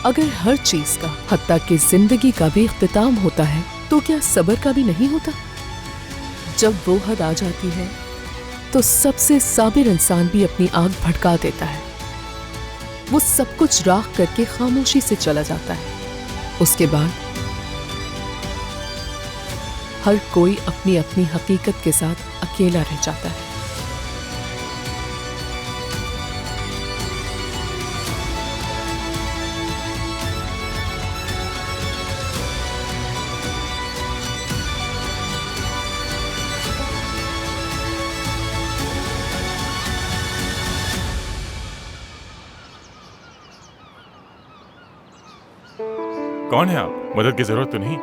अगर हर चीज का, हत्ता कि जिंदगी का भी इख्तिताम होता है, तो क्या सब्र का भी नहीं होता? जब वो हद आ जाती है तो सबसे साबिर इंसान भी अपनी आग भड़का देता है। वो सब कुछ राख करके खामोशी से चला जाता है। उसके बाद हर कोई अपनी अपनी हकीकत के साथ अकेला रह जाता है। कौन है आप? मदद की जरूरत तो नहीं?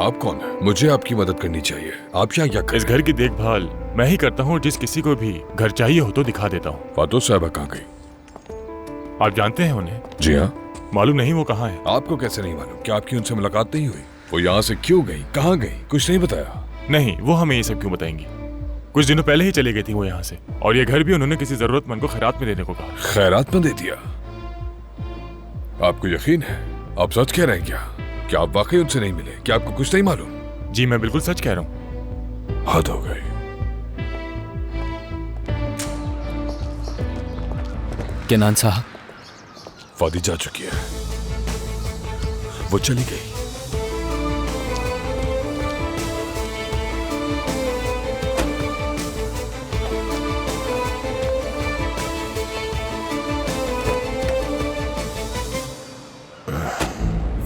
आप कौन है? मुझे आपकी मदद करनी चाहिए। आप यहाँ क्या कर इस घर की देखभाल मैं ही करता हूँ। जिस किसी को भी घर चाहिए हो तो दिखा देता हूँ। फातुह साहबा कहाँ गई? आप जानते हैं उन्हें? जी हाँ। मालूम नहीं वो कहाँ है? आपको कैसे नहीं मालूम? क्या आपकी उनसे मुलाकात नहीं हुई? वो यहाँ से क्यों गई, कहाँ गई, कुछ नहीं बताया? नहीं, वो हमें ये सब क्यों बताएंगी? कुछ दिनों पहले ही चली गई थी वो यहाँ से, और ये घर भी उन्होंने किसी जरूरतमंद को खैरात में देने को कहा। खैरात में दे दिया? आपको यकीन है? आप सच कह रहे हैं क्या आप वाकई उनसे नहीं मिले? क्या आपको कुछ नहीं मालूम? जी मैं बिल्कुल सच कह रहा हूँ। हद हो गई। केनान साहब, फादी जा चुकी है, वो चली गई।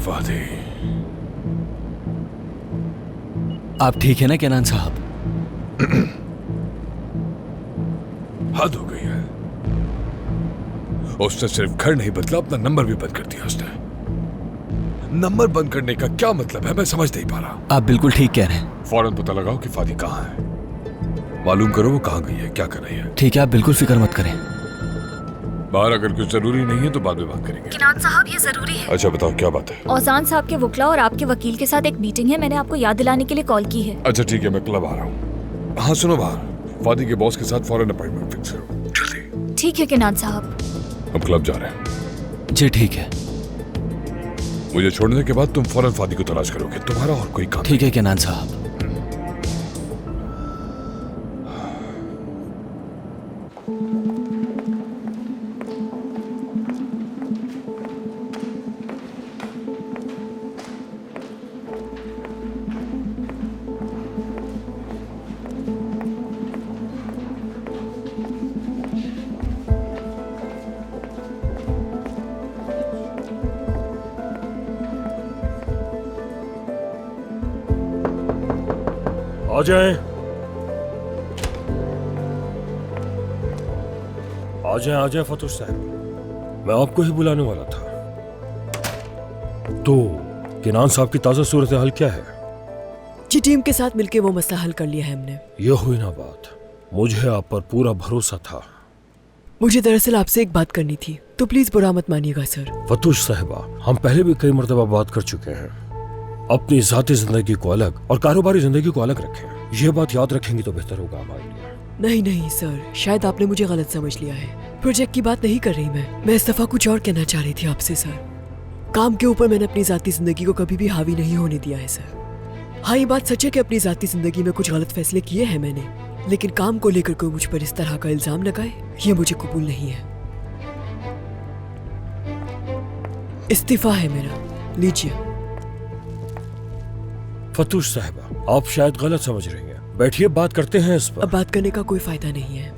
फादी, आप ठीक है ना केनान साहब? हद हो गई है। उसने सिर्फ घर नहीं बदला, अपना नंबर भी बंद कर दिया उसने। नंबर बंद करने का क्या मतलब है, मैं समझ नहीं पा रहा। आप बिल्कुल ठीक कह रहे हैं। फौरन पता लगाओ कि फादी कहाँ है। मालूम करो वो कहाँ गई है, क्या कर रही है। ठीक है, आप बिल्कुल फिक्र मत करें। बाहर अगर कुछ जरूरी नहीं है तो बाद में बात करेंगे। केनान साहब, ये जरूरी है। अच्छा बताओ क्या बात है। औजान साहब के वकला और आपके वकील के साथ एक मीटिंग है, मैंने आपको याद दिलाने के लिए कॉल की है। अच्छा ठीक है, मैं क्लब आ रहा हूँ। हाँ सुनो, बाहर फादी के बॉस के साथ फौरन अपॉइंटमेंट फिक्स करो जल्दी। ठीक है केनान साहब। हम क्लब जा रहे हैं। जी ठीक है। मुझे छोड़ने के बाद तुम फौरन फादी को तलाश करोगे, तुम्हारा और कोई काम। ठीक है केनान साहब। आ जाए, आ जाए फातुह साहब, मैं आपको ही बुलाने वाला था। तो केनान साहब की ताजा सूरत हाल क्या है? जी टीम के साथ मिलकर वो मसला हल कर लिया है हमने। ये हुई ना बात, मुझे आप पर पूरा भरोसा था। मुझे दरअसल आपसे एक बात करनी थी, तो प्लीज बुरा मत मानिएगा सर। फातुह साहबा, हम पहले भी कई मर्तबा बात कर चुके हैं। अपनी जाती जिंदगी को अलग और कारोबारी जिंदगी को अलग रखें। ये बात याद रखेंगे तो बेहतर होगा हमारे लिए। नहीं नहीं सर, शायद आपने मुझे गलत समझ लिया है। प्रोजेक्ट की बात नहीं कर रही मैं इस दफा कुछ और कहना चाह रही थी आपसे सर। काम के ऊपर मैंने अपनी जाती जिंदगी को कभी भी हावी नहीं होने दिया है सर। हाँ ये बात सच है कि अपनी जाती जिंदगी में कुछ गलत फैसले किए हैं मैंने, लेकिन काम को लेकर कोई मुझ पर इस तरह का इल्जाम लगाए ये मुझे कबूल नहीं है। इस्तीफा है मेरा, लीजिए। फातुह साहबा, आप शायद गलत समझ रही हैं। बैठिए, बात करते हैं इस पर। अब बात करने का कोई फायदा नहीं है।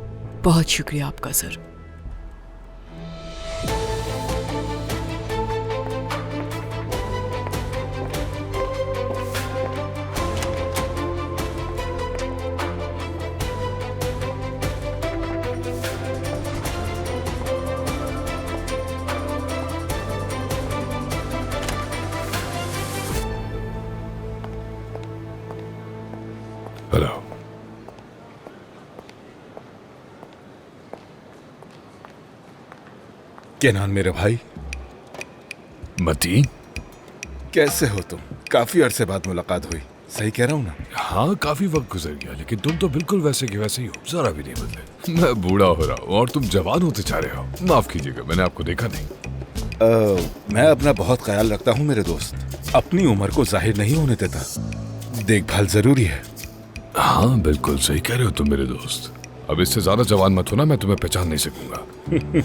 बहुत शुक्रिया आपका सर। हेलो। केनान मेरे भाई। मतीन, कैसे हो तुम? काफी अरसे बाद मुलाकात हुई, सही कह रहा हूँ ना? हाँ काफी वक्त गुजर गया, लेकिन तुम तो बिल्कुल वैसे के वैसे ही हो, जरा भी नहीं बदले। मैं बूढ़ा हो रहा हूँ और तुम जवान होते जा रहे हो। माफ कीजिएगा, मैंने आपको देखा नहीं। मैं अपना बहुत ख्याल रखता हूँ मेरे दोस्त। अपनी उम्र को जाहिर नहीं होने देता। देखभाल जरूरी है। हाँ बिल्कुल सही कह रहे हो तुम मेरे दोस्त। अब इससे ज्यादा जवान मत होना, मैं तुम्हें पहचान नहीं सकूंगा।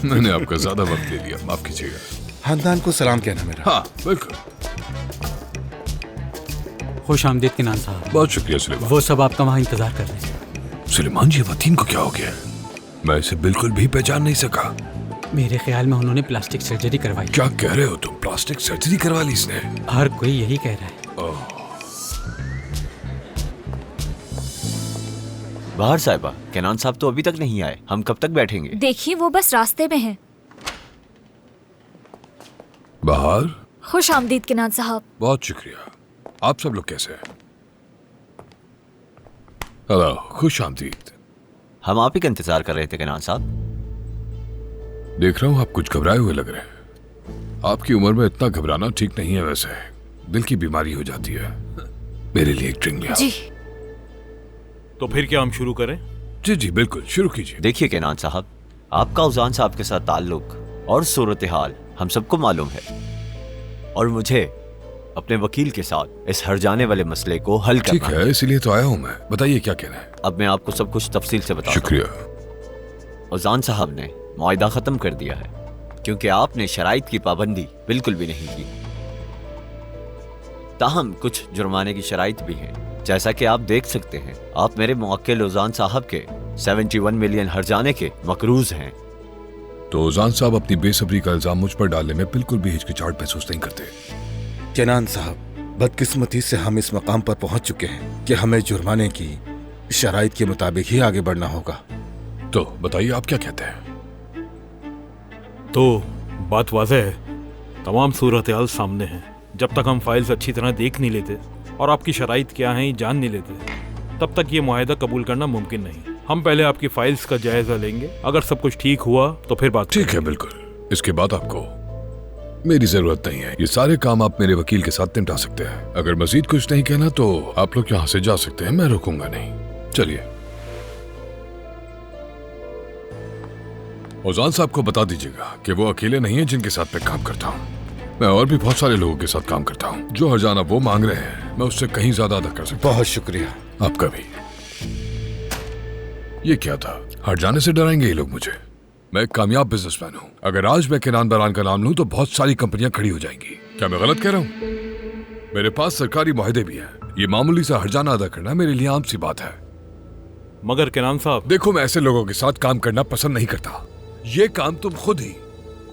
मैंने आपका ज्यादा वक्त ले लिया, माफ कीजिएगा। खानदान को सलाम कहना मेरा। हाँ बिल्कुल। खुश आमदीद किनान साहब। बहुत शुक्रिया सुलेमान। वो सब आपका वहाँ इंतजार कर रहे हैं। सुलेमान जी, वतीन को क्या हो गया? मैं इसे बिल्कुल भी पहचान नहीं सका। मेरे ख्याल में उन्होंने प्लास्टिक सर्जरी करवाई। क्या कह रहे हो तुम? प्लास्टिक सर्जरी करवा ली इसने? हर कोई यही कह रहा है। बाहर साहिबा, केनान साहब तो अभी तक नहीं आए। हम कब तक बैठेंगे? देखिए वो बस रास्ते में हैं। बाहर? खुश आमदीद किनान साहब। बहुत शुक्रिया। आप सब लोग कैसे हैं? हेलो, खुश आमदीद। हम आप ही का इंतजार कर रहे थे केनान साहब। देख रहा हूँ आप कुछ घबराए हुए लग रहे हैं। आपकी उम्र में इतना घबराना ठीक नहीं है। वैसे दिल की बीमारी हो जाती है। मेरे लिए एक ड्रिंक ले आओ। जी। तो फिर क्या हम शुरू करें? जी जी बिल्कुल, शुरू कीजिए। देखिए केनान साहब, आपका उजान साहब के साथ ताल्लुक और सूरत हाल हम सबको मालूम है, और मुझे अपने वकील के साथ इस हर जाने वाले मसले को हल करना ठीक है, इसीलिए तो आया हूँ मैं। बताइए क्या कहना है। अब मैं आपको सब कुछ तफसील से बताऊं। शुक्रिया। उजान साहब ने मुआहदा खत्म कर दिया है, क्योंकि आपने शराइत की पाबंदी बिल्कुल भी नहीं की। ताहम कुछ जुर्माने की शराइत भी हैं। जैसा कि आप देख सकते हैं, आप मेरे मुवक्किल उजान साहब के 71 मिलियन हर्जाने के मकरूज हैं। तो उजान साहब अपनी बेसब्री का इल्जाम मुझ पर डालने में बिल्कुल भी हिचकिचाहट महसूस नहीं करते। केनान साहब, बदकिस्मती से हम इस मकाम पर पहुंच चुके हैं कि हमें जुर्माने की शराइत के मुताबिक ही आगे बढ़ना होगा। तो बताइए आप क्या कहते हैं? तो बात वाज़ेह है, तमाम सूरत हाल सामने है। जब तक हम फाइल्स अच्छी तरह देख नहीं लेते और आपकी शराइत क्या हैं ये जान नहीं लेते, तब तक ये मुआहदा कबूल करना मुमकिन नहीं। हम पहले आपकी फाइल्स का जायजा लेंगे। अगर सब कुछ ठीक हुआ तो फिर बात ठीक है, बिल्कुल। इसके बाद आपको मेरी जरूरत नहीं है। ये सारे काम आप मेरे वकील के साथ निपटा सकते हैं। अगर मजीद कुछ नहीं कहना तो आप लोग यहाँ से जा सकते हैं, मैं रोकूंगा नहीं। चलिए। उजान साहब को बता दीजिएगा कि वो अकेले नहीं है जिनके साथ मैं काम करता हूँ। मैं और भी बहुत सारे लोगों के साथ काम करता हूँ। जो हर्जाना वो मांग रहे हैं, मैं उससे कहीं ज्यादा अदा कर सकता हूँ। बहुत शुक्रिया। आपका भी। ये क्या था? हर्जाने से डराएंगे ये लोग मुझे? मैं एक कामयाब बिजनेसमैन हूँ। अगर आज मैं केनान बरान का नाम लूं तो बहुत सारी कंपनियां खड़ी हो जाएंगी। क्या मैं गलत कह रहा हूँ? मेरे पास सरकारी मुआहदे भी हैं। ये मामूली सा हर्जाना अदा करना मेरे लिए आम सी बात है। मगर केनान साहब, देखो, मैं ऐसे लोगों के साथ काम करना पसंद नहीं करता। ये काम तुम खुद ही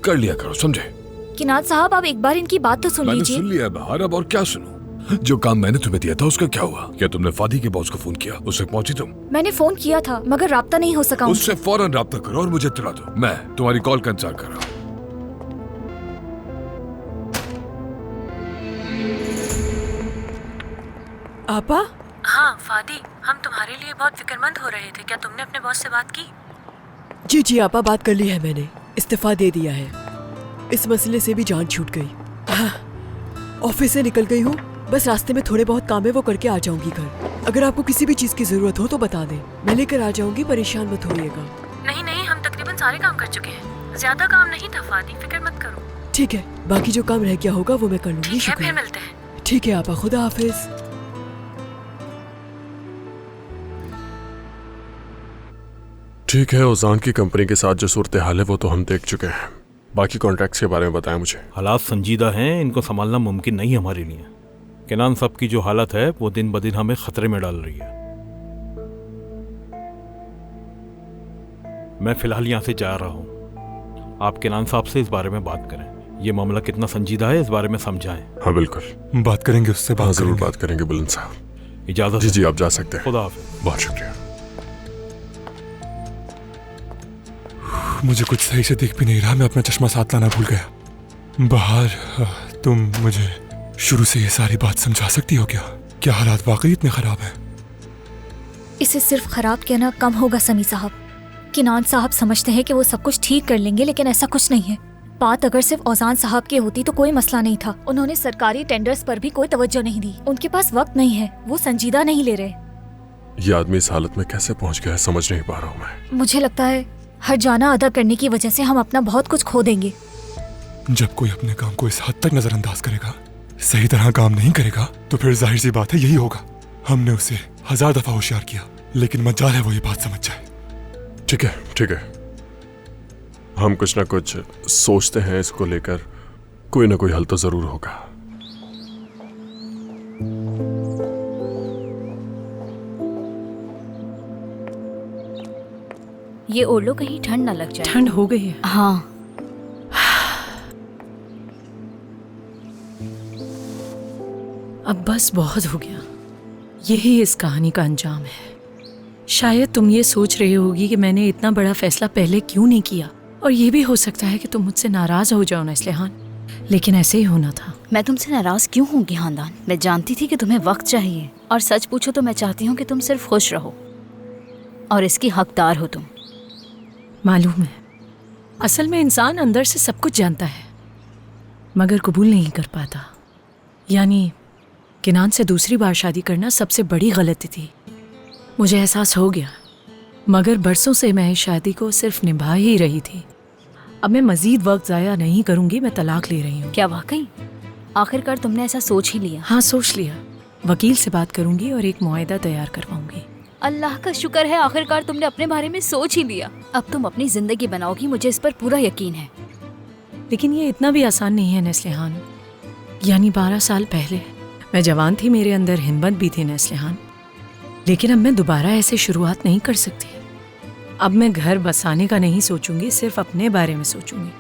कर लिया करो, समझे? किनान साहब, आप एक बार इनकी बात तो सुन मैंने लीजिए। सुन लिया है बाहर, अब और क्या सुनूं? जो काम मैंने तुम्हें दिया था उसका क्या हुआ? क्या तुमने फादी के बॉस को फोन किया? उससे पहुंची तुम? मैंने फोन किया था मगर राब्ता नहीं हो सका। उससे फौरन राब्ता करो और मुझे इत्तला दो। मैं तुम्हारी कॉल का इंतजार कर रहा हूँ। आपा? हाँ फादी, हम तुम्हारे लिए बहुत फिक्रमंद हो रहे थे। क्या तुमने अपने बॉस से बात की? जी जी आपा, बात कर ली है मैंने। इस्तीफा दे दिया है। इस मसले से भी जान छूट गई। ऑफिस से निकल गई हूँ, बस रास्ते में थोड़े बहुत काम है, वो करके आ जाऊंगी घर। अगर आपको किसी भी चीज की जरूरत हो तो बता दें, मैं लेकर आ जाऊंगी। परेशान मत होइएगा। नहीं नहीं, हम तकरीबन सारे काम कर चुके हैं। ज्यादा काम नहीं था फादी, फिक्र मत करो। ठीक है, बाकी जो काम रह गया होगा वो मैं कर लूंगी। फिर मिलते हैं। ठीक है आपा, खुदा हाफिज। ठीक है, उजान की कंपनी के साथ जो सूरत हाल है वो तो हम देख चुके हैं। बाकी कॉन्ट्रैक्ट्स के बारे में बताएं मुझे। हालात संजीदा हैं, इनको संभालना मुमकिन नहीं हमारे लिए। केनान साहब की जो हालत है वो दिन ब दिन हमें खतरे में डाल रही है। मैं फिलहाल यहाँ से जा रहा हूँ। आप केनान साहब से इस बारे में बात करें। ये मामला कितना संजीदा है इस बारे में समझाएं। हाँ बिल्कुल, बात करेंगे उससे। हाँ जरूर बात करेंगे बुलंद साहब। इजाजत? जी जी, आप जा सकते हैं। खुदा हाफिज। बहुत शुक्रिया। मुझे कुछ सही से दिख भी नहीं रहा। मैं अपना चश्मा साथ लाना भूल गया। बाहर, तुम मुझे शुरू से ये सारी बात समझा सकती हो क्या? क्या हालात वाकई इतने खराब हैं? इसे सिर्फ खराब कहना कम होगा समी साहब। किनान साहब समझते हैं कि वो सब कुछ ठीक कर लेंगे, लेकिन ऐसा कुछ नहीं है। बात अगर सिर्फ औजान साहब की होती तो कोई मसला नहीं था। उन्होंने सरकारी टेंडर्स पर भी कोई तवज्जो नहीं दी। उनके पास वक्त नहीं है, वो संजीदा नहीं ले रहे। ये आदमी इस हालत में कैसे पहुंच गया है समझ नहीं पा रहा हूँ मैं। मुझे लगता है हर जाना अदा करने की वजह से हम अपना बहुत कुछ खो देंगे। जब कोई अपने काम को इस हद तक नजरअंदाज करेगा, सही तरह काम नहीं करेगा, तो फिर जाहिर सी बात है यही होगा। हमने उसे 1000 दफा होशियार किया, लेकिन मजाल है वो ये बात समझ जाए। ठीक है, ठीक है, हम कुछ ना कुछ सोचते हैं इसको लेकर, कोई ना कोई हल तो जरूर होगा। ये ओढ़ लो, कहीं ठंड ना लग जाए। ठंड हो गई है। हाँ। अब बस बहुत हो गया। यही इस कहानी का अंजाम है। शायद तुम ये सोच रही होगी कि मैंने इतना बड़ा फैसला पहले क्यों नहीं किया, और ये भी हो सकता है कि तुम मुझसे नाराज हो जाओ नेस्लिहान, लेकिन ऐसे ही होना था। मैं तुमसे नाराज क्यों होंगी खानदान? मैं जानती थी कि तुम्हें वक्त चाहिए, और सच पूछो तो मैं चाहती हूँ कि तुम सिर्फ खुश रहो, और इसकी हकदार हो तुम। मालूम है, असल में इंसान अंदर से सब कुछ जानता है मगर कबूल नहीं कर पाता। यानी किनान से दूसरी बार शादी करना सबसे बड़ी गलती थी, मुझे एहसास हो गया। मगर बरसों से मैं इस शादी को सिर्फ निभा ही रही थी। अब मैं मजीद वक्त ज़ाया नहीं करूँगी, मैं तलाक ले रही हूँ। क्या वाकई? आखिरकार तुमने ऐसा सोच ही लिया? हाँ, सोच लिया। वकील से बात करूँगी और एक मुआहदा तैयार करवाऊँगी। अल्लाह का शुक्र है, आखिरकार तुमने अपने बारे में सोच ही लिया। अब तुम अपनी जिंदगी बनाओगी, मुझे इस पर पूरा यकीन है। लेकिन ये इतना भी आसान नहीं है नेस्लिहान। यानी 12 साल पहले मैं जवान थी, मेरे अंदर हिम्मत भी थी नेस्लिहान, लेकिन अब मैं दोबारा ऐसे शुरुआत नहीं कर सकती। अब मैं घर बसाने का नहीं सोचूंगी, सिर्फ अपने बारे में सोचूंगी।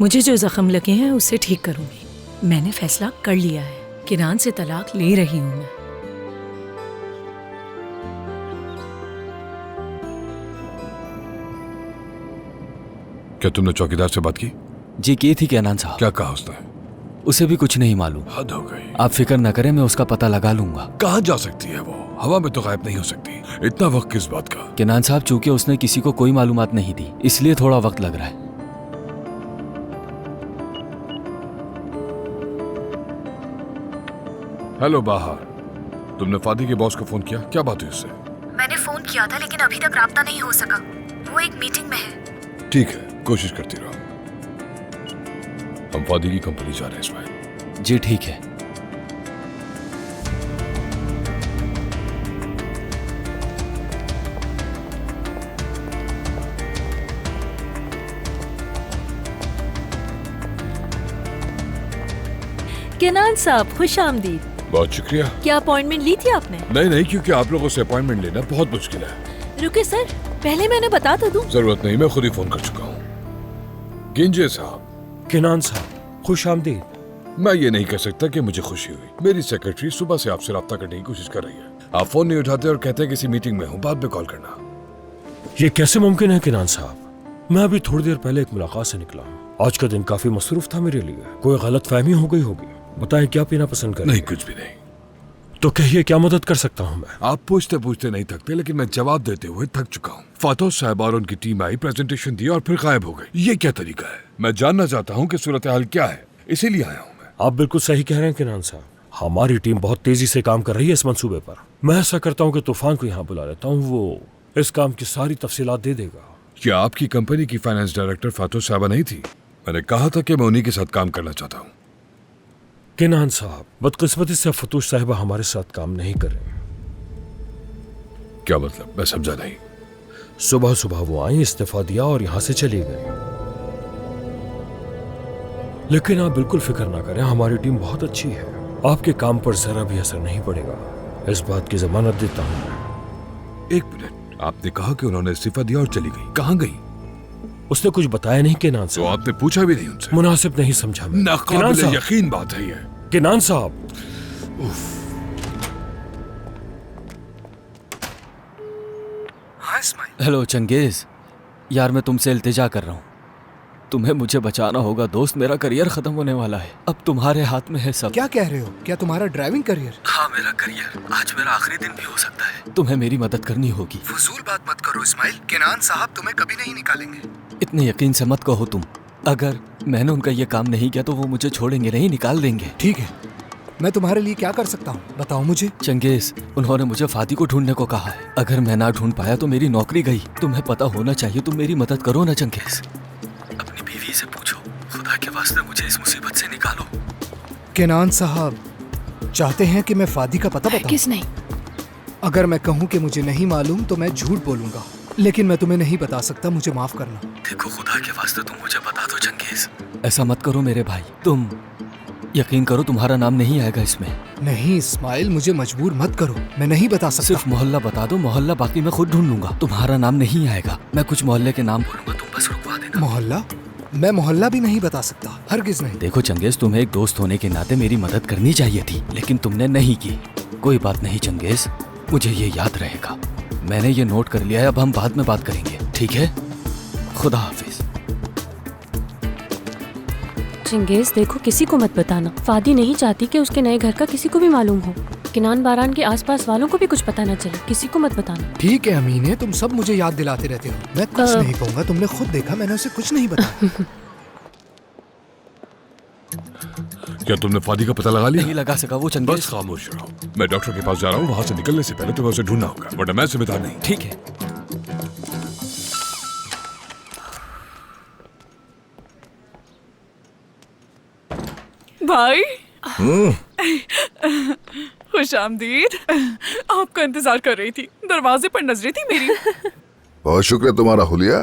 मुझे जो जख्म लगे हैं उसे ठीक करूंगी। मैंने फैसला कर लिया है, किनान से तलाक ले रही हूं मैं। क्या तुमने चौकीदार से बात की? जी की थी किनान साहब। क्या कहा उसने? उसे भी कुछ नहीं मालूम। हद हो गई। आप फिक्र न करें, मैं उसका पता लगा लूंगा। कहाँ जा सकती है वो? हवा में तो गायब नहीं हो सकती। इतना वक्त किस बात का? किनान साहब, चूंकि उसने किसी को कोई मालूमात नहीं दी, इसलिए थोड़ा वक्त लग रहा है। हेलो बाहर, तुमने फादी के बॉस को फोन किया? क्या बात हुई उससे? मैंने फोन किया था, लेकिन अभी तक राब्ता नहीं हो सका। वो एक मीटिंग में है। ठीक है, कोशिश करती रहो। हम फादी की कंपनी जा रहे हैं इसमाइल। जी ठीक है। किनान साहब, खुश आमदीद। बहुत शुक्रिया। क्या अपॉइंटमेंट ली थी आपने? नहीं, क्योंकि आप लोगों से अपॉइंटमेंट लेना बहुत मुश्किल है। रुके सर, पहले मैंने बता तो दूं। जरूरत नहीं, मैं खुद ही फोन कर चुका हूँ। गिंजे साहब। किनान साहब, खुश आमदीद। मैं ये नहीं कह सकता कि मुझे खुशी हुई। मेरी सेक्रेटरी सुबह से आपसे राब्ता करने की कोशिश कर रही है। आप फोन नहीं उठाते और कहते हैं किसी मीटिंग में हूँ, बाद में कॉल करना। ये कैसे मुमकिन है किनान साहब? मैं अभी थोड़ी देर पहले एक मुलाकात से निकला हूँ। आज का दिन काफी मसरूफ था मेरे लिए। कोई गलत फहमी हो गई होगी। बताएं, क्या पीना पसंद करें? नहीं, कुछ भी नहीं। तो कहिए, क्या मदद कर सकता हूँ मैं? आप पूछते पूछते नहीं थकते, लेकिन मैं जवाब देते हुए थक चुका हूँ। फातो साहब और उनकी टीम आई, प्रेजेंटेशन दी और फिर गायब हो गई। ये क्या तरीका है? मैं जानना चाहता हूँ कि सूरत हाल क्या है, इसीलिए आया हूँ मैं। आप बिल्कुल सही कह रहे हैं किनान साहब। हमारी टीम बहुत तेजी से काम कर रही है इस मंसूबे पर। मैं ऐसा करता हूँ कि तूफान को यहाँ बुला लेता हूँ, वो इस काम की सारी तफसीलात दे देगा। क्या आपकी कंपनी की फाइनेंस डायरेक्टर फातो साहबा नहीं थी? मैंने कहा था कि मैं उन्हीं के साथ काम करना चाहता हूँ। किनान साहब, बदकिस्मती से फतूश साहिबा हमारे साथ काम नहीं कर रहे। क्या मतलब? मैं समझा नहीं। सुबह सुबह वो आई, इस्तीफा दिया और यहां से चली गई। लेकिन आप बिल्कुल फिक्र ना करें, हमारी टीम बहुत अच्छी है। आपके काम पर जरा भी असर नहीं पड़ेगा, इस बात की जमानत देता हूं मैं। एक मिनट, आपने कहा कि उन्होंने इस्तीफा दिया और चली गई। कहाँ गई? उसने कुछ बताया नहीं किनान साहब। तो आपने पूछा भी नहीं उनसे? मुनासिब नहीं समझा मैं। नाकाबिले यकीन बात है ये। किनान साहब, हेलो चंगेज, यार मैं तुमसे इल्तिजा कर रहा हूँ, तुम्हें मुझे बचाना होगा दोस्त। मेरा करियर खत्म होने वाला है, अब तुम्हारे हाथ में है सब। क्या कह रहे हो? क्या तुम्हारा ड्राइविंग करियर? हाँ, मेरा करियर। आज मेरा आखिरी दिन भी हो सकता है। तुम्हें मेरी मदद करनी होगी। फजूल बात मत करो इस्माइल, किनान साहब तुम्हें कभी नहीं निकालेंगे। इतने यकीन से मत कहो तुम। अगर मैंने उनका ये काम नहीं किया तो वो मुझे छोड़ेंगे नहीं, निकाल देंगे। ठीक है, मैं तुम्हारे लिए क्या कर सकता हूँ, बताओ मुझे। चंगेज, उन्होंने मुझे फादी को ढूंढने को कहा है। अगर मैं ना ढूंढ पाया तो मेरी नौकरी गई। तुम्हें पता होना चाहिए, तुम मेरी मदद करो ना चंगेज। अपनी बीवी से पूछो, खुद केनान साहब चाहते हैं कि मैं फादी का पता बताऊं? किस नहीं? अगर मैं कहूं कि मुझे नहीं मालूम तो मैं झूठ बोलूंगा, लेकिन मैं तुम्हें नहीं बता सकता, मुझे माफ करना। देखो खुदा के वास्ते तुम मुझे बता दो चंगेज। ऐसा मत करो मेरे भाई, तुम यकीन करो तुम्हारा नाम नहीं आएगा इसमें। नहीं इस्माइल, मुझे मजबूर मत करो, मैं नहीं बता सकता। सिर्फ मोहल्ला बता दो, मोहल्ला बाकी मैं खुद ढूंढ लूंगा। तुम्हारा नाम नहीं आएगा, मैं कुछ मोहल्ले के नाम बोलूंगा, तुम बस रुकवा देना। मोहल्ला? मैं मोहल्ला भी नहीं बता सकता, हरगिज नहीं। देखो चंगेज, तुम्हें एक दोस्त होने के नाते मेरी मदद करनी चाहिए थी, लेकिन तुमने नहीं की। कोई बात नहीं चंगेज, मुझे ये याद रहेगा। मैंने ये नोट कर लिया है, अब हम बाद में बात करेंगे, ठीक है? खुदा हाफिज। चंगेज देखो, किसी को मत बताना। फादी नहीं चाहती कि उसके नए घर का किसी को भी मालूम हो। किनान बारान के आसपास वालों को भी कुछ पता न चले, किसी को मत बताना। ठीक है अमीने, तुम सब मुझे याद दिलाते रहते हो। मैं कुछ नहीं कहूँगा, तुमने खुद देखा, मैंने उसे कुछ नहीं बताया। क्या तुमने फादी का पता लगा लिया? नहीं लगा सका वो चंगेज। बस खामोश रहो, मैं डॉक्टर के पास जा रहा हूँ। वहाँ से निकलने से पहले तुम्हें उसे ढूंढना होगा, वरना मैं जिम्मेदार नहीं। ठीक है। भाई खुशामदीद। आपका इंतजार कर रही थी, दरवाजे पर नजरें थी मेरी। बहुत शुक्र है तुम्हारा हुलिया,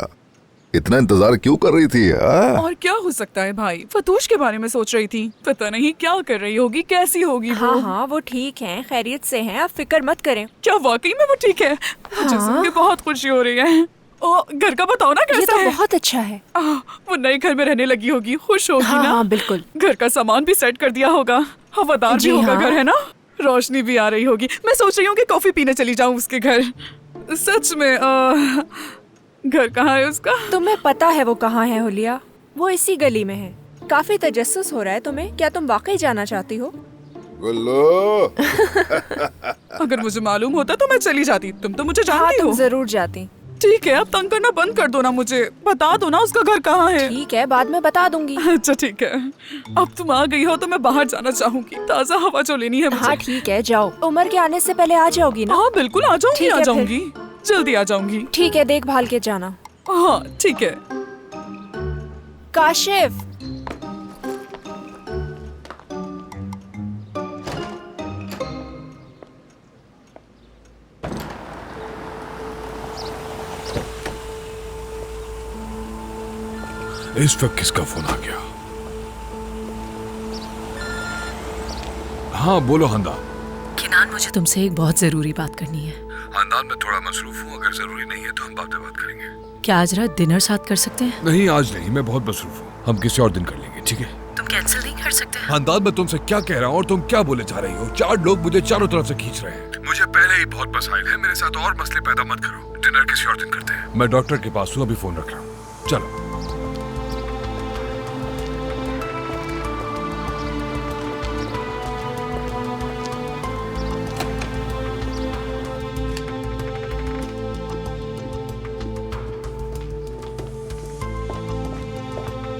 इतना इंतजार क्यों कर रही थी? और क्या हो सकता है भाई, फतूश के बारे में सोच रही थी। पता नहीं क्या कर रही होगी, कैसी होगी वो। हाँ वो ठीक है, खैरियत से हैं, आप फिक्र मत करें। क्या वाकई में वो ठीक है? मुझे सुन के बहुत खुशी हो रही है। ओ, घर का बताओ ना कैसा ये तो है? बहुत अच्छा है। वो नए घर में रहने लगी होगी, खुश होगी हाँ, ना? हाँ, बिल्कुल। घर का सामान भी सेट कर दिया होगा, हवादार भी होगा घर, है ना? रोशनी भी आ रही होगी। मैं सोच रही हूँ कि कॉफी पीने चली जाऊँ उसके घर। सच में घर कहाँ है उसका? तुम्हें पता है वो कहाँ है हुलिया? वो इसी गली में है। काफी तजस्सुस हो रहा है तुम्हें, क्या तुम वाकई जाना चाहती हो? अगर मुझे मालूम होता तो मैं चली जाती, तुम तो मुझे जानती हो। तुम जरूर जाती। ठीक है, अब तंग करना बंद कर दो ना, मुझे बता दो ना उसका घर कहाँ है। ठीक है, बाद में बता दूंगी। अच्छा ठीक है, अब तुम आ गई हो तो मैं बाहर जाना चाहूंगी, ताज़ा हवा जो लेनी है मुझे। हाँ ठीक है, जाओ। उमर के आने से पहले आ जाओगी ना? हाँ बिल्कुल आ जाऊंगी, आ जाऊंगी, जल्दी आ जाऊंगी। ठीक है, देखभाल के जाना। हाँ ठीक है। काशिफ, इस वक्त किसका फोन आ गया? हाँ बोलो हंदा। किनान, मुझे तुमसे एक बहुत जरूरी बात करनी है। हंदान में थोड़ा मसरूफ हूँ, अगर जरूरी नहीं है तो हम बाद में बात करेंगे। क्या आज रात डिनर साथ कर सकते हैं? नहीं आज नहीं, मैं बहुत मसरूफ हूँ, हम किसी और दिन कर लेंगे, ठीक है? तुम कैंसिल नहीं कर सकते? हंदान मैं तुमसे क्या कह रहा हूँ और तुम क्या बोले जा रही हो? 4 लोग मुझे चारों तरफ से खींच रहे हैं। मुझे पहले ही बहुत मसाइल है, मेरे साथ और मसले पैदा मत करो। डिनर किसी और दिन करते हैं। मैं डॉक्टर के पास हूँ, अभी फोन रख रहा हूँ, चलो।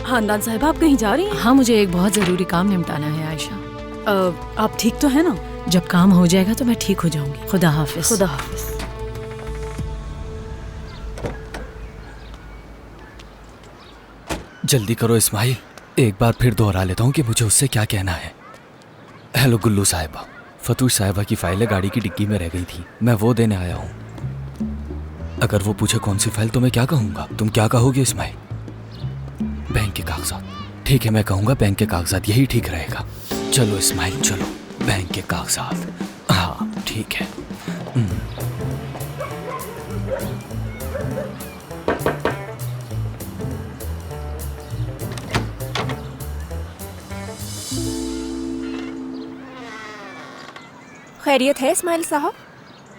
खानदान साहिबा, आप कहीं जा रही हैं? हाँ, मुझे एक बहुत जरूरी काम निपटाना है आयशा। आप ठीक तो है ना? जब काम हो जाएगा तो मैं ठीक हो जाऊंगी। खुदा हाफिज। खुदा हाफिज। जल्दी करो इस्माइल, एक बार फिर दोहरा लेता हूँ कि मुझे उससे क्या कहना है। हेलो गुल्लू साहिबा, फतूश साहिबा की फाइलें गाड़ी की डिग्गी में रह गई थी, मैं वो देने आया हूँ। अगर वो पूछे कौन सी फाइल तो मैं क्या कहूँगा? तुम क्या कहोगे इस्माइल? बैंक के कागजात। ठीक है, मैं कहूँगा बैंक के कागजात, यही ठीक रहेगा। चलो इस्माइल चलो, बैंक के कागजात। हाँ ठीक है। खैरियत है इस्माइल साहब?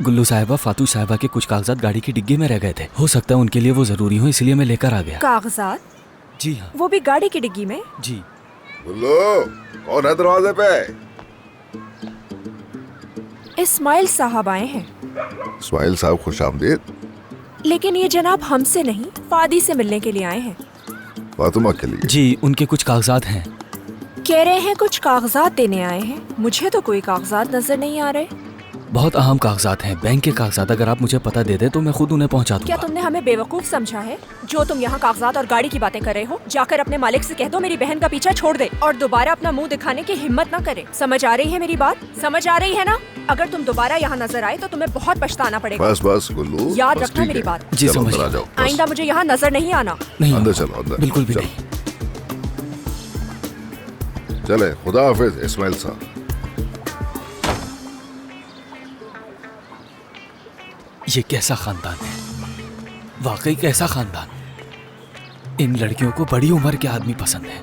गुल्लू साहिबा, फातू साहिबा के कुछ कागजात गाड़ी की डिग्गी में रह गए थे, हो सकता है उनके लिए वो जरूरी हो, इसलिए मैं लेकर आ गया। कागजात? जी हाँ। वो भी गाड़ी की डिग्गी में? जी। गुल्लू, कौन है दरवाजे पे? इस्माइल साहब आए हैं। इस्माइल साहब खुशामदीद। लेकिन ये जनाब हमसे नहीं, फादी से मिलने के लिए आए हैं। फातिमा के लिए? जी, उनके कुछ कागजात हैं। कह रहे हैं कुछ कागजात देने आए हैं। मुझे तो कोई कागजात नजर नहीं आ रहे। बहुत अहम कागजात हैं, बैंक के कागजात। अगर आप मुझे पता दे दे तो मैं खुद उन्हें पहुंचा क्या दूंगा। तुमने हमें बेवकूफ समझा है? जो तुम यहाँ कागजात और गाड़ी की बातें कर रहे हो, जाकर अपने मालिक से कह दो मेरी बहन का पीछा छोड़ दे और दोबारा अपना मुंह दिखाने की हिम्मत न करे। समझ आ रही है मेरी बात? समझ आ रही है ना? अगर तुम दोबारा यहाँ नजर आए तो तुम्हें बहुत पछताना पड़ेगा। बस बस गुल्लू, याद बस रखना ठीक मेरी है। बात। जी, चलो, समझ अंदर आ गया। जाओ। बस। आइंदा मुझे यहाँ नजर नहीं आना। नहीं, अंदर चलो, अंदर बिल्कुल भी चलो। नहीं। चले, खुदा हाफिज इस्माइल साहब। ये कैसा खानदान है, वाकई कैसा खानदान। इन लड़कियों को बड़ी उम्र के आदमी पसंद है।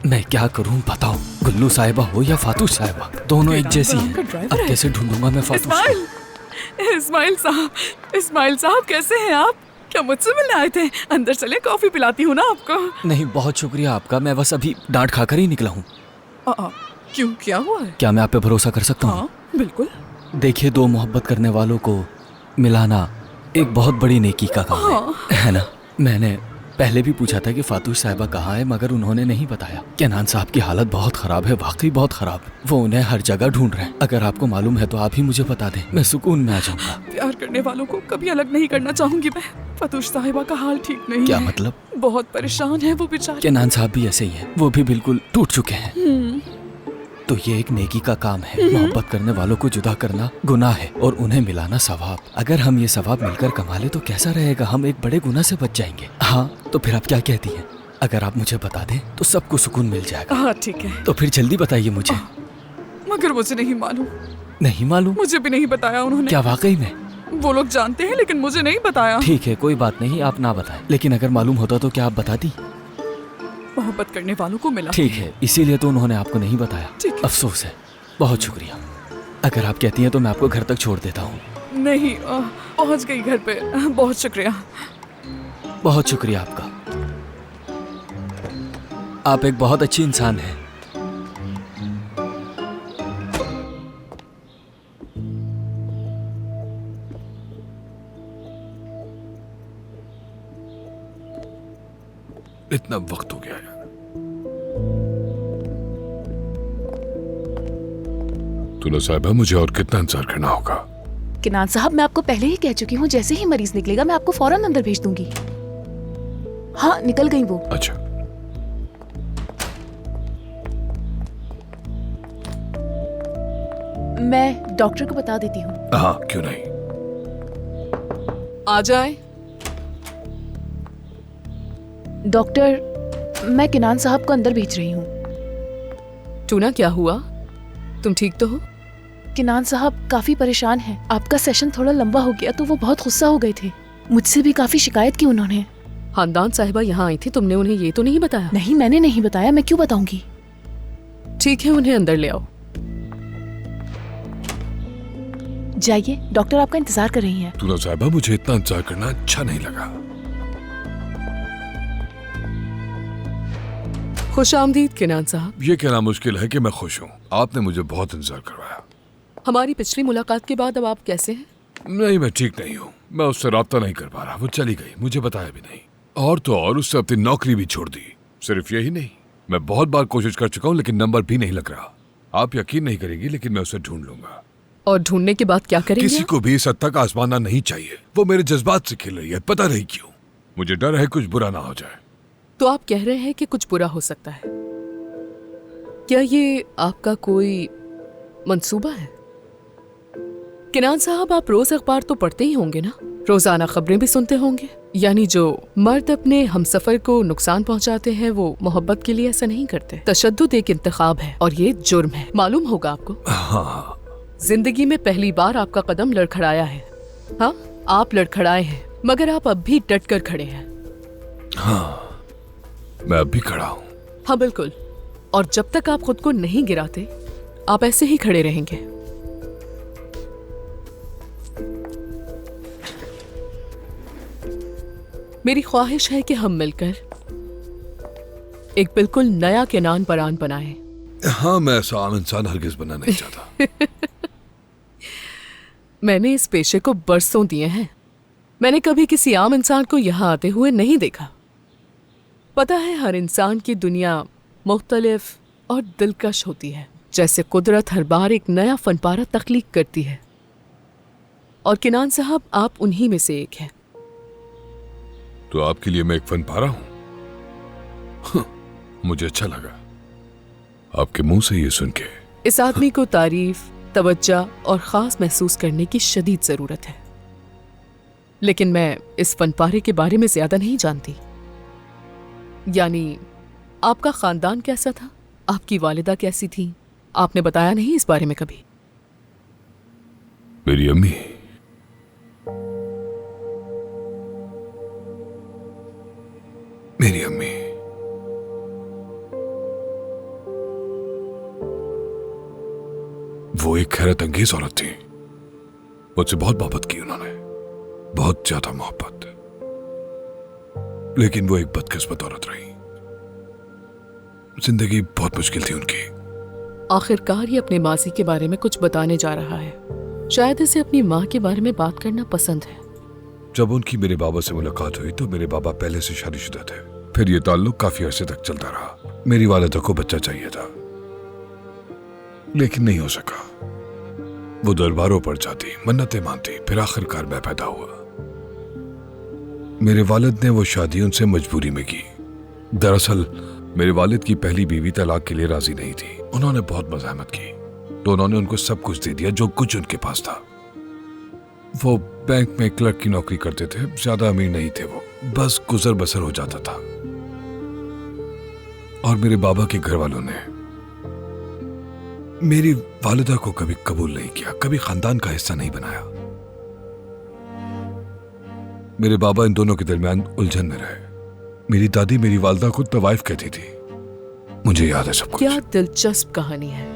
मैं क्या करूं बताओ? गुल्लू साहिबा हो या फातूश साहिबा, दोनों एक जैसी हैं। अब कैसे ढूंढूंगा मैं फातूश को? इस्माइल साहब कैसे हैं आप? क्या मुझसे मिलने आए थे? अंदर चले, कॉफी पिलाती हूँ ना आपको। नहीं, बहुत शुक्रिया आपका। मैं बस अभी डांट खाकर ही निकला हूँ। क्यों, क्या हुआ है? क्या मैं आप पे भरोसा कर सकता हूँ? हाँ, बिल्कुल। देखिए, दो मोहब्बत करने वालों को मिलाना एक बहुत बड़ी नेकी का काम है ना? मैंने पहले भी पूछा था कि फातूश साहिबा कहाँ है, मगर उन्होंने नहीं बताया। केनान साहब की हालत बहुत खराब है, वाकई बहुत खराब। वो उन्हें हर जगह ढूंढ रहे हैं। अगर आपको मालूम है तो आप ही मुझे बता दें, मैं सुकून में आ जाऊंगा। प्यार करने वालों को कभी अलग नहीं करना चाहूंगी मैं। फातूश साहिबा का हाल ठीक नहीं क्या है। मतलब? बहुत परेशान है वो बेचारी। केनान साहब भी ऐसे ही हैं, वो भी बिल्कुल टूट चुके हैं। तो ये एक नेकी का काम है। मोहब्बत करने वालों को जुदा करना गुनाह है और उन्हें मिलाना सवाब। अगर हम ये सवाब मिलकर कमा ले तो कैसा रहेगा? हम एक बड़े गुनाह से बच जाएंगे। हाँ, तो फिर आप क्या कहती हैं? अगर आप मुझे बता दें तो सबको सुकून मिल जाएगा। हाँ, ठीक है। तो फिर जल्दी बताइए मुझे। मगर मुझे नहीं मालूम। नहीं मालूम? मुझे भी नहीं बताया उन्होंने। क्या वाकई में? वो लोग जानते हैं लेकिन मुझे नहीं बताया। ठीक है, कोई बात नहीं, आप ना बताएं। लेकिन अगर मालूम होता तो क्या आप बताती? मोहब्बत करने वालों को मिला। ठीक है, इसीलिए तो उन्होंने आपको नहीं बताया। अफसोस है, बहुत शुक्रिया। अगर आप कहती हैं तो मैं आपको घर तक छोड़ देता हूँ। नहीं, पहुँच गई घर पे। बहुत शुक्रिया। बहुत शुक्रिया आपका। आप एक बहुत अच्छी इंसान हैं। इतना वक्त हो गया है। तूने साहिबा, मुझे और कितना इंतजार करना होगा? किनान साहब, मैं आपको पहले ही कह चुकी हूँ, जैसे ही मरीज निकलेगा मैं आपको फौरन अंदर भेज दूंगी। हाँ, निकल गई वो। अच्छा। मैं डॉक्टर को बता देती हूँ। हाँ, क्यों नहीं। आ जाए। डॉक्टर, मैं किनान साहब को अंदर भेज रही हूँ। टूना, क्या हुआ? तुम ठीक तो हो? किनान साहब काफी परेशान हैं। आपका सेशन थोड़ा लंबा हो गया तो वो बहुत गुस्सा हो गए थे। मुझसे भी काफी शिकायत की उन्होंने। खानदान साहिबा यहाँ आई थी, तुमने उन्हें ये तो नहीं बताया? नहीं, मैंने नहीं बताया, मैं क्यों बताऊंगी। ठीक है, उन्हें अंदर ले आओ। जाइए, डॉक्टर आपका इंतजार कर रही हैं। तूने साहिबा, मुझे इतना इंतजार करना अच्छा नहीं लगा। खुश आमदीद किनान साहब। ये कहना मुश्किल है कि मैं खुश हूँ। आपने मुझे बहुत इंतजार करवाया। हमारी पिछली मुलाकात के बाद अब आप कैसे हैं? नहीं, मैं ठीक नहीं हूँ। मैं उससे राब्ता नहीं कर पा रहा। वो चली गई, मुझे बताया भी नहीं। और तो और उससे अपनी नौकरी भी छोड़ दी। सिर्फ यही नहीं, मैं बहुत बार कोशिश कर चुका हूँ लेकिन नंबर भी नहीं लग रहा। आप यकीन नहीं करेंगी लेकिन मैं उसे ढूंढ लूंगा। और ढूंढने के बाद क्या करेंगे? किसी को भी इस हद तक आजमाना नहीं चाहिए। वो मेरे जज्बात से खेल रही है, पता नहीं क्यों। मुझे डर है कुछ बुरा ना हो जाए। तो आप कह रहे हैं कि कुछ बुरा हो सकता है? क्या ये आपका कोई मंसूबा है? किनान साहब, आप रोज अखबार तो पढ़ते ही होंगे ना? रोजाना खबरें भी सुनते होंगे। यानी जो मर्द अपने हमसफर को नुकसान पहुंचाते हैं वो मोहब्बत के लिए ऐसा नहीं करते। तशद्दुद एक इंतखाब है और ये जुर्म है, मालूम होगा आपको। हाँ। जिंदगी में पहली बार आपका कदम लड़खड़ाया है। हाँ, आप लड़खड़ाए हैं, मगर आप अब भी डट कर खड़े हैं। हाँ, मैं अब भी खड़ा हूँ। हाँ, बिल्कुल। और जब तक आप खुद को नहीं गिराते, आप ऐसे ही खड़े रहेंगे। मेरी ख्वाहिश है कि हम मिलकर एक बिल्कुल नया केनान परान बनाएं। हाँ, मैं ऐसा आम इंसान हरगिज बनना नहीं चाहता। मैंने इस पेशे को बरसों दिए हैं। मैंने कभी किसी आम इंसान को यहाँ आते हुए नहीं देखा। पता है, हर इंसान की दुनिया मुख्तलिफ और दिलकश होती है। जैसे कुदरत हर बार एक नया फनपारा तख्लीक करती है, और किनान साहब आप उन्हीं में से एक हैं। तो आपके लिए मैं एक फनपारा हूं? मुझे अच्छा लगा आपके मुंह से ये सुन के। इस आदमी को तारीफ, तवज्जो और खास महसूस करने की शदीद जरूरत है, लेकिन मैं इस फनपारे के बारे में ज्यादा नहीं जानती। यानी आपका खानदान कैसा था, आपकी वालिदा कैसी थी, आपने बताया नहीं इस बारे में कभी। मेरी अम्मी, मेरी अम्मी वो एक हैरत अंगेज औरत थी। मुझसे बहुत मोहब्बत की उन्होंने, बहुत ज्यादा मोहब्बत, लेकिन वो एक बदकिस्मत औरत रही। जिंदगी बहुत मुश्किल थी उनकी। आखिरकार ये अपने माजी के बारे में कुछ बताने जा रहा है। शायद इसे अपनी माँ के बारे में बात करना पसंद है। जब उनकी मेरे बाबा से मुलाकात हुई तो मेरे बाबा पहले से शादीशुदा थे। फिर ये ताल्लुक काफी अरसे तक चलता रहा। मेरी वालिदा को बच्चा चाहिए था, लेकिन नहीं हो सका। वो दरबारों पर जाती, मन्नतें मानती, फिर आखिरकार मैं पैदा हुआ। मेरे वालिद ने वो शादी उनसे मजबूरी में की। दरअसल मेरे वालिद की पहली बीवी तलाक के लिए राजी नहीं थी। उन्होंने बहुत मज़ाहमत की तो उन्होंने उनको सब कुछ दे दिया जो कुछ उनके पास था। वो बैंक में क्लर्क की नौकरी करते थे, ज्यादा अमीर नहीं थे वो, बस गुजर बसर हो जाता था। और मेरे बाबा के घर वालों ने मेरी वालिदा को कभी कबूल नहीं किया, कभी खानदान का हिस्सा नहीं बनाया। मेरे बाबा इन दोनों के दरमियान उलझन में रहे। मेरी दादी मेरी वालिदा को तवाइफ कहती थी। मुझे याद है सब कुछ। क्या दिलचस्प कहानी है।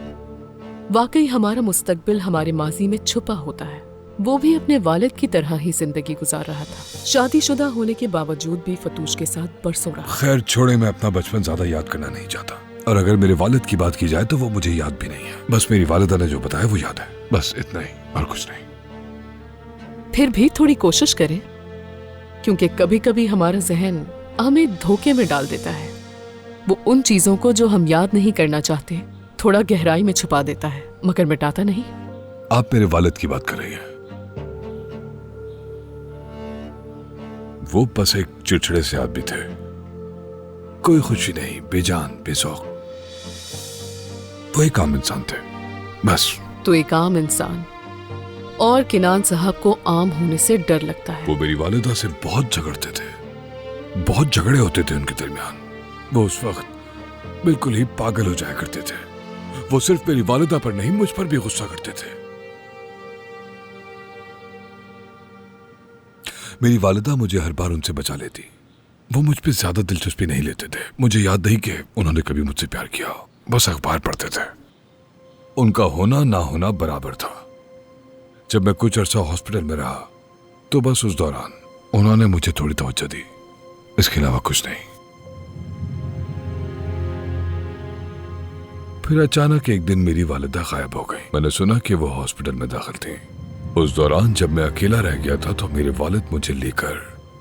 वाकई हमारा मुस्तकबिल हमारे माजी में छुपा होता है। वो भी अपने वालिद की तरह ही जिंदगी गुजार रहा था। शादीशुदा होने के बावजूद भी फतूश के साथ बरसों रहा। खैर छोड़े, मैं अपना बचपन ज्यादा याद करना नहीं चाहता, और अगर मेरे वालिद की बात की जाए तो वो मुझे याद भी नहीं है। बस मेरी वालिदा ने जो बताया वो याद है, बस इतना ही और कुछ नहीं। फिर भी थोड़ी कोशिश करें, क्योंकि कभी कभी हमारा जहन हमें धोखे में डाल देता है। वो उन चीजों को जो हम याद नहीं करना चाहते थोड़ा गहराई में छुपा देता है, मगर मिटाता नहीं। आप मेरे वालिद की बात कर रही हैं। वो बस एक चिड़चिड़े से आदमी थे, कोई खुशी नहीं, बेजान बेशौक। वो एक आम इंसान थे बस। तो एक आम इंसान, और किनान साहब को आम होने से डर लगता है। वो मेरी वालिदा से बहुत झगड़ते थे, बहुत झगड़े होते थे उनके दरमियान। वो उस वक्त बिल्कुल ही पागल हो जाया करते थे। वो सिर्फ मेरी वालिदा पर नहीं, मुझ पर भी गुस्सा करते थे। मेरी वालिदा मुझे हर बार उनसे बचा लेती। वो मुझ पे ज्यादा दिलचस्पी नहीं लेते थे। मुझे याद नहीं कि उन्होंने कभी मुझसे प्यार किया, बस अखबार पढ़ते थे। उनका होना ना होना बराबर था। जब मैं कुछ अरसा हॉस्पिटल में रहा तो बस उस दौरान उन्होंने मुझे थोड़ी तवज्जो दी, इसके अलावा कुछ नहीं। फिर अचानक एक दिन मेरी वालिदा गायब हो गई। मैंने सुना कि वो हॉस्पिटल में दाखिल थी। उस दौरान जब मैं अकेला रह गया था तो मेरे वालिद मुझे लेकर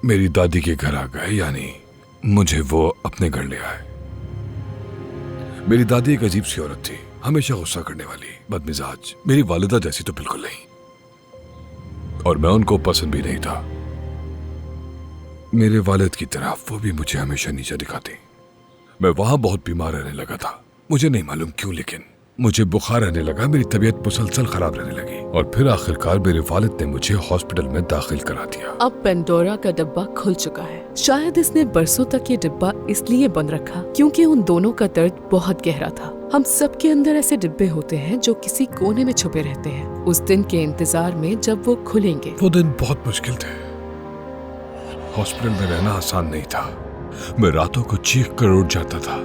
मेरी दादी के घर आ गए, यानी मुझे वो अपने घर ले आए। मेरी दादी एक अजीब सी औरत थी, हमेशा गुस्सा करने वाली, बदमिजाज। मेरी वालिदा जैसी तो बिल्कुल नहीं, और मैं उनको पसंद भी नहीं था। मेरे वालिद की तरह वो भी मुझे हमेशा नीचा दिखाती। मैं वहां बहुत बीमार रहने लगा था, मुझे नहीं मालूम क्यों, लेकिन मुझे बुखार रहने लगा, मेरी तबीयत मुसलसल खराब रहने लगी, और फिर आखिरकार मेरे वालिद ने मुझे हॉस्पिटल में दाखिल करा दिया। अब पेंडोरा का डिब्बा खुल चुका है। शायद इसने बरसों तक ये डिब्बा इसलिए बंद रखा क्योंकि उन दोनों का दर्द बहुत गहरा था। हम सब के अंदर ऐसे डिब्बे होते हैं जो किसी कोने में छुपे रहते हैं, उस दिन के इंतजार में जब वो खुलेंगे। वो दिन बहुत मुश्किल थे। हॉस्पिटल में रहना आसान नहीं था। मैं रातों को चीख कर उठ जाता था।